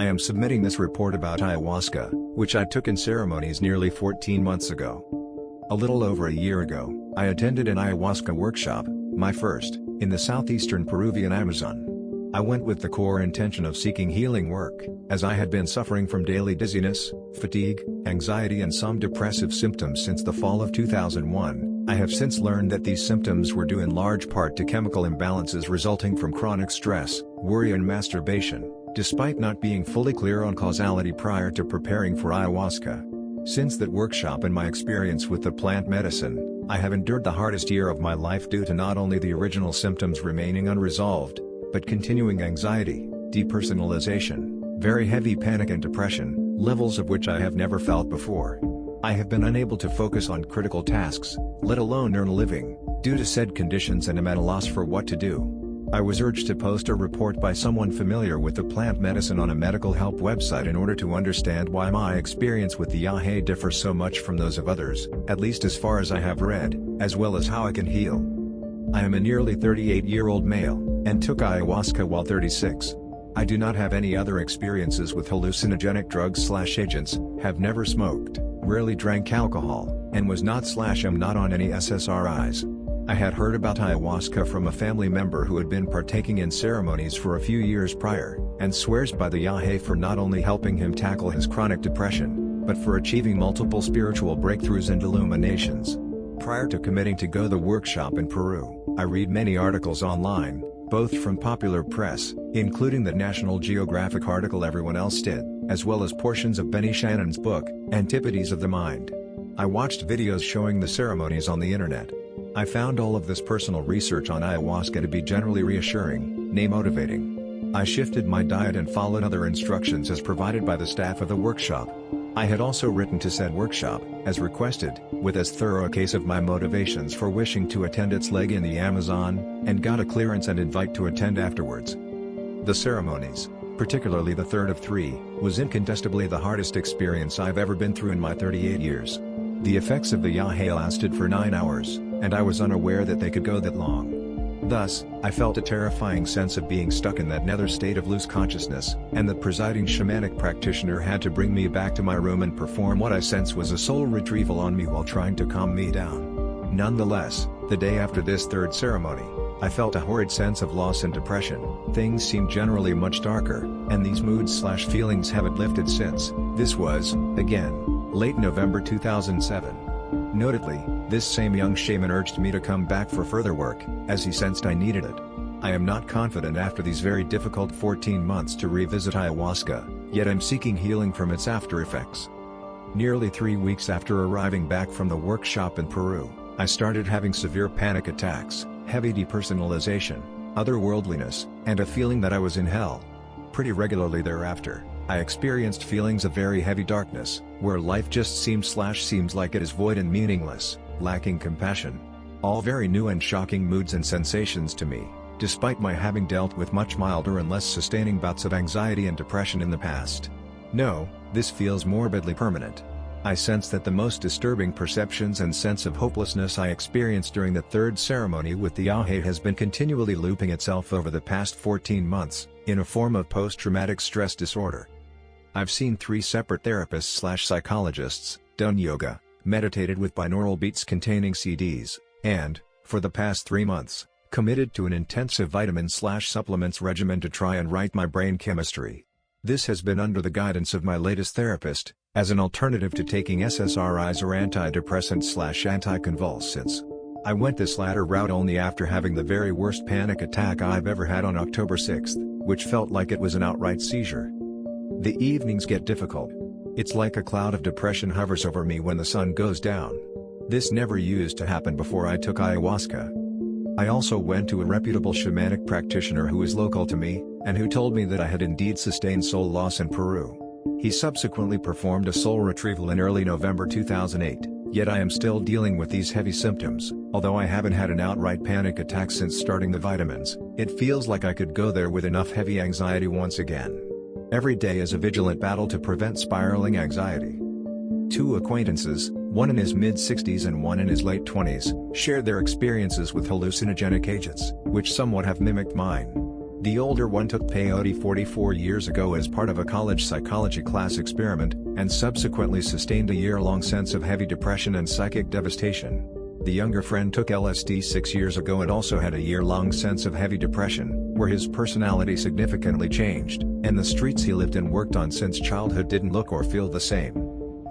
I am submitting this report about ayahuasca, which I took in ceremonies nearly 14 months ago. A little over a year ago, I attended an ayahuasca workshop, my first, in the southeastern Peruvian Amazon. I went with the core intention of seeking healing work, as I had been suffering from daily dizziness, fatigue, anxiety and some depressive symptoms since the fall of 2001. I have since learned that these symptoms were due in large part to chemical imbalances resulting from chronic stress, worry and masturbation, despite not being fully clear on causality prior to preparing for ayahuasca. Since that workshop and my experience with the plant medicine, I have endured the hardest year of my life due to not only the original symptoms remaining unresolved, but continuing anxiety, depersonalization, very heavy panic and depression, levels of which I have never felt before. I have been unable to focus on critical tasks, let alone earn a living, due to said conditions and am at a loss for what to do. I was urged to post a report by someone familiar with the plant medicine on a medical help website in order to understand why my experience with the yahe differs so much from those of others, at least as far as I have read, as well as how I can heal. I am a nearly 38-year-old male, and took ayahuasca while 36. I do not have any other experiences with hallucinogenic drugs/agents, have never smoked, rarely drank alcohol, and was not/am not on any SSRIs. I had heard about ayahuasca from a family member who had been partaking in ceremonies for a few years prior, and swears by the yahe for not only helping him tackle his chronic depression, but for achieving multiple spiritual breakthroughs and illuminations. Prior to committing to go the workshop in Peru, I read many articles online, both from popular press, including the National Geographic article everyone else did, as well as portions of Benny Shannon's book, Antipodes of the Mind. I watched videos showing the ceremonies on the internet. I found all of this personal research on ayahuasca to be generally reassuring, nay motivating. I shifted my diet and followed other instructions as provided by the staff of the workshop. I had also written to said workshop, as requested, with as thorough a case of my motivations for wishing to attend its leg in the Amazon, and got a clearance and invite to attend afterwards. The ceremonies, particularly the third of 3, was incontestably the hardest experience I've ever been through in my 38 years. The effects of the yahe lasted for 9 hours, and I was unaware that they could go that long. Thus, I felt a terrifying sense of being stuck in that nether state of loose consciousness, and the presiding shamanic practitioner had to bring me back to my room and perform what I sense was a soul retrieval on me while trying to calm me down. Nonetheless, the day after this third ceremony, I felt a horrid sense of loss and depression. Things seemed generally much darker, and these moods/feelings haven't lifted since. This was, again, late November 2007. Notably, this same young shaman urged me to come back for further work, as he sensed I needed it. I am not confident after these very difficult 14 months to revisit ayahuasca, yet am seeking healing from its after effects. Nearly 3 weeks after arriving back from the workshop in Peru, I started having severe panic attacks, heavy depersonalization, otherworldliness, and a feeling that I was in hell. Pretty regularly thereafter, I experienced feelings of very heavy darkness, where life just seems like it is void and meaningless, lacking compassion. All very new and shocking moods and sensations to me, despite my having dealt with much milder and less sustaining bouts of anxiety and depression in the past. No, this feels morbidly permanent. I sense that the most disturbing perceptions and sense of hopelessness I experienced during the third ceremony with the yahe has been continually looping itself over the past 14 months, in a form of post-traumatic stress disorder. I've seen 3 separate therapists/psychologists, done yoga, meditated with binaural beats containing CDs, and, for the past 3 months, committed to an intensive vitamin/supplements regimen to try and right my brain chemistry. This has been under the guidance of my latest therapist, as an alternative to taking SSRIs or antidepressants/anticonvulsants. I went this latter route only after having the very worst panic attack I've ever had on October 6, which felt like it was an outright seizure. The evenings get difficult. It's like a cloud of depression hovers over me when the sun goes down. This never used to happen before I took ayahuasca. I also went to a reputable shamanic practitioner who is local to me, and who told me that I had indeed sustained soul loss in Peru. He subsequently performed a soul retrieval in early November 2008, yet I am still dealing with these heavy symptoms. Although I haven't had an outright panic attack since starting the vitamins, it feels like I could go there with enough heavy anxiety once again. Every day is a vigilant battle to prevent spiraling anxiety. 2 acquaintances, one in his mid-60s and one in his late 20s, shared their experiences with hallucinogenic agents, which somewhat have mimicked mine. The older one took peyote 44 years ago as part of a college psychology class experiment, and subsequently sustained a year-long sense of heavy depression and psychic devastation. The younger friend took LSD 6 years ago and also had a year-long sense of heavy depression, where his personality significantly changed, and the streets he lived and worked on since childhood didn't look or feel the same.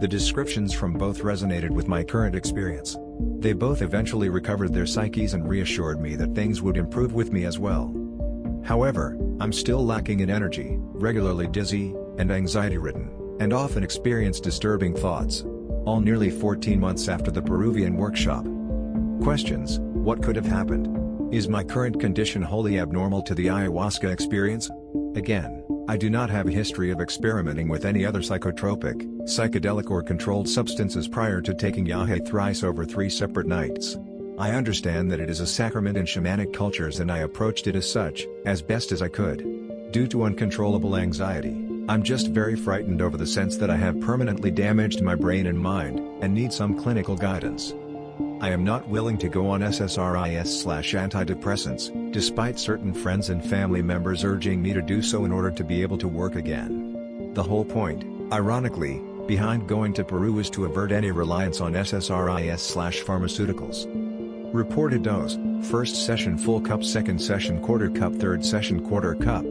The descriptions from both resonated with my current experience. They both eventually recovered their psyches and reassured me that things would improve with me as well. However, I'm still lacking in energy, regularly dizzy, and anxiety-ridden, and often experience disturbing thoughts. All nearly 14 months after the Peruvian workshop. Questions: what could have happened? Is my current condition wholly abnormal to the ayahuasca experience? Again, I do not have a history of experimenting with any other psychotropic, psychedelic or controlled substances prior to taking yahe thrice over 3 separate nights. I understand that it is a sacrament in shamanic cultures and I approached it as such, as best as I could. Due to uncontrollable anxiety, I'm just very frightened over the sense that I have permanently damaged my brain and mind, and need some clinical guidance. I am not willing to go on SSRIs/antidepressants, despite certain friends and family members urging me to do so in order to be able to work again. The whole point, ironically, behind going to Peru is to avert any reliance on SSRIs/pharmaceuticals. Reported dose: first session full cup, second session quarter cup, third session quarter cup.